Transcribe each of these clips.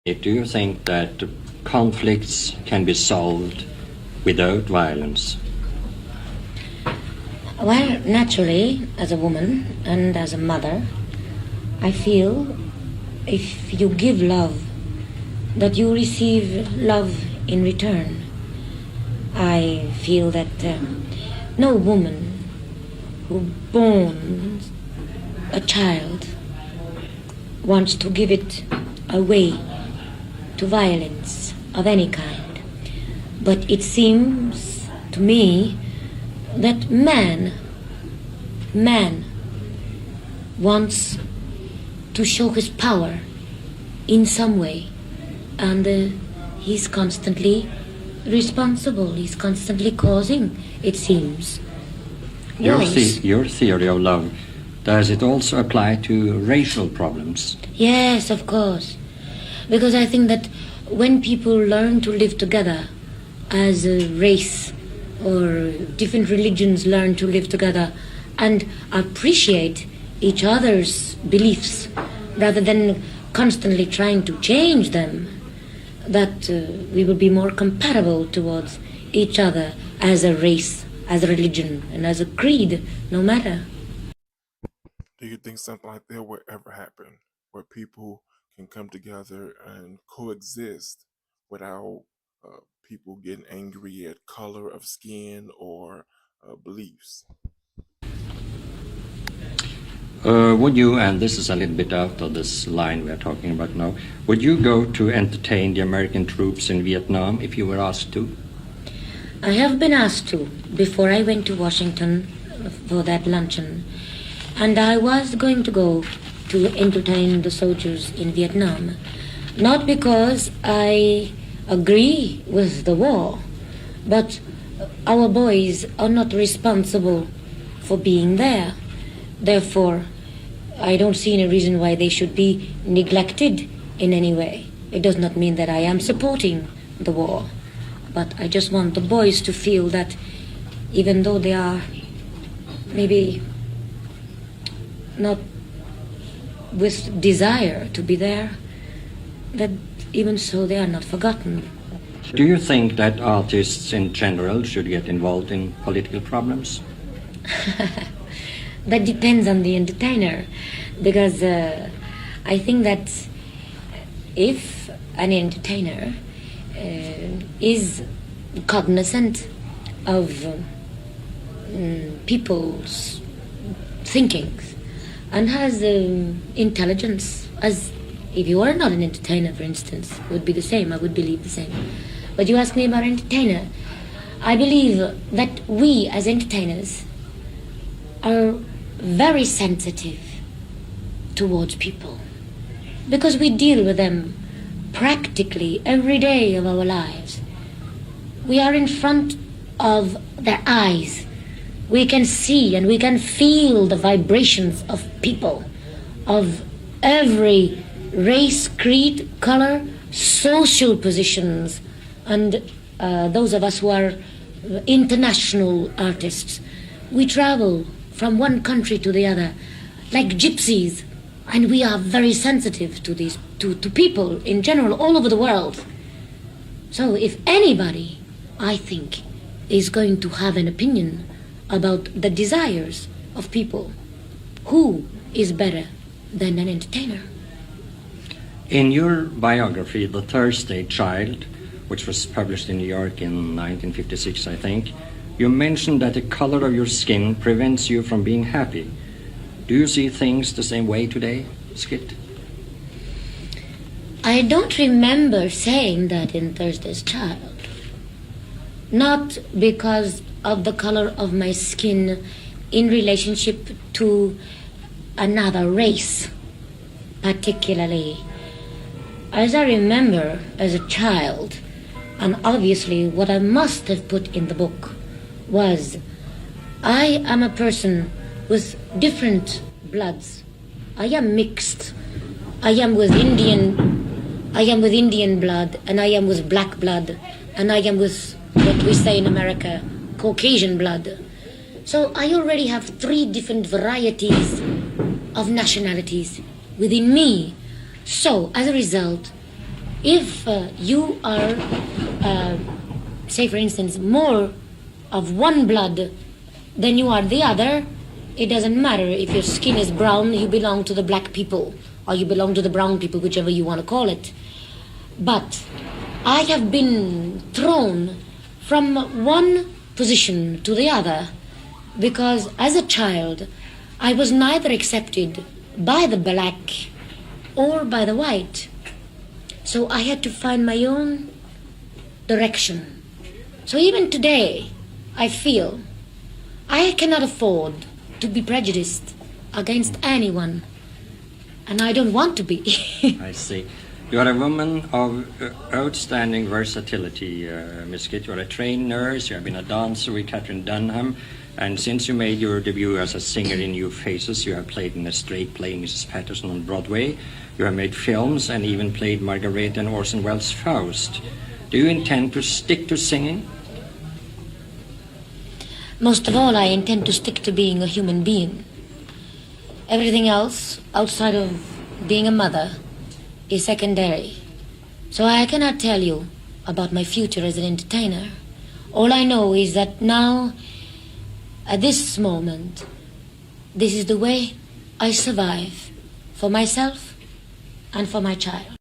Do you think that conflicts can be solved without violence? Well, naturally, as a woman and as a mother, I feel if you give love, that you receive love in return. I feel that no woman who born a child wants to give it away to violence of any kind. But it seems to me that man wants to show his power in some way, and he's constantly responsible, he's constantly causing, it seems. Your theory of love, does it also apply to racial problems? Yes, of course. Because I think that when people learn to live together as a race, or different religions learn to live together and appreciate each other's beliefs rather than constantly trying to change them, that we will be more compatible towards each other as a race, as a religion, and as a creed, no matter. Do you think something like that will ever happen, where people can come together and coexist without people getting angry at color of skin or beliefs? Would you, and this is a little bit out of this line we're talking about now, would you go to entertain the American troops in Vietnam if you were asked to? I have been asked to before I went to Washington for that luncheon, and I was going to go to entertain the soldiers in Vietnam, not because I agree with the war, but our boys are not responsible for being there. Therefore, I don't see any reason why they should be neglected in any way. It does not mean that I am supporting the war, but I just want the boys to feel that even though they are maybe not with desire to be there, that even so they are not forgotten. Do you think that artists in general should get involved in political problems? That depends on the entertainer, because I think that if an entertainer is cognizant of people's thinkings and has intelligence, as if you are not an entertainer, for instance, it would be the same, I would believe the same. But you ask me about entertainer, I believe that we as entertainers are very sensitive towards people, because we deal with them practically every day of our lives. We are in front of their eyes. We can see and we can feel the vibrations of people of every race, creed, color, social positions, and those of us who are international artists, we travel from one country to the other like gypsies, and we are very sensitive to these to people in general all over the world. So if anybody, I think, is going to have an opinion about the desires of people, who is better than an entertainer? In your biography, The Thursday Child, which was published in New York in 1956, I think, you mentioned that the color of your skin prevents you from being happy. Do you see things the same way today, Skit? I don't remember saying that in Thursday's Child. Not because of the color of my skin in relationship to another race, particularly. As I remember as a child, and obviously what I must have put in the book was, I am a person with different bloods. I am mixed. I am with Indian blood, and I am with black blood, and I am with what we say in America, Caucasian blood. So I already have 3 different varieties of nationalities within me. So as a result, If you are, say for instance, more of one blood than you are the other, it doesn't matter if your skin is brown, you belong to the black people, or you belong to the brown people, whichever you want to call it. But I have been thrown from one position to the other because as a child I was neither accepted by the black or by the white. So I had to find my own direction. So even today, I feel I cannot afford to be prejudiced against anyone, and I don't want to be. I see. You are a woman of outstanding versatility, Miss Kitt. You are a trained nurse, you have been a dancer with Catherine Dunham, and since you made your debut as a singer in New Faces, you have played in a straight play, Mrs. Patterson, on Broadway. You have made films and even played Margaret in Orson Welles' Faust. Do you intend to stick to singing? Most of all, I intend to stick to being a human being. Everything else, outside of being a mother, is secondary. So I cannot tell you about my future as an entertainer. All I know is that now, at this moment, this is the way I survive for myself and for my child.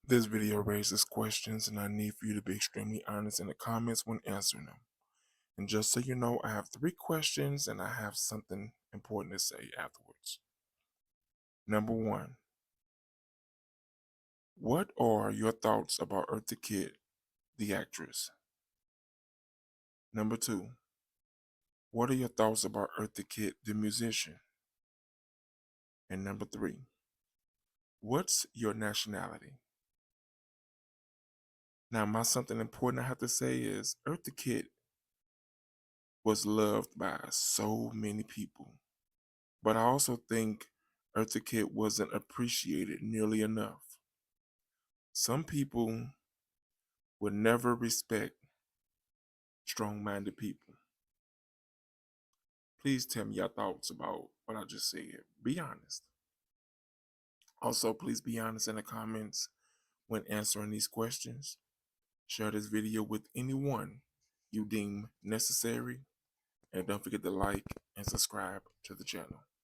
This video raises questions, and I need for you to be extremely honest in the comments when answering them. And just so you know, I have 3 questions and I have something important to say afterwards. Number 1. What are your thoughts about Eartha Kitt, the actress? Number 2. What are your thoughts about Eartha Kitt, the musician? And number 3. What's your nationality? Now, something important I have to say is Eartha Kitt was loved by so many people. But I also think Eartha Kitt wasn't appreciated nearly enough. Some people would never respect strong-minded people. Please tell me your thoughts about what I just said. Be honest. Also, please be honest in the comments when answering these questions. Share this video with anyone you deem necessary. And don't forget to like and subscribe to the channel.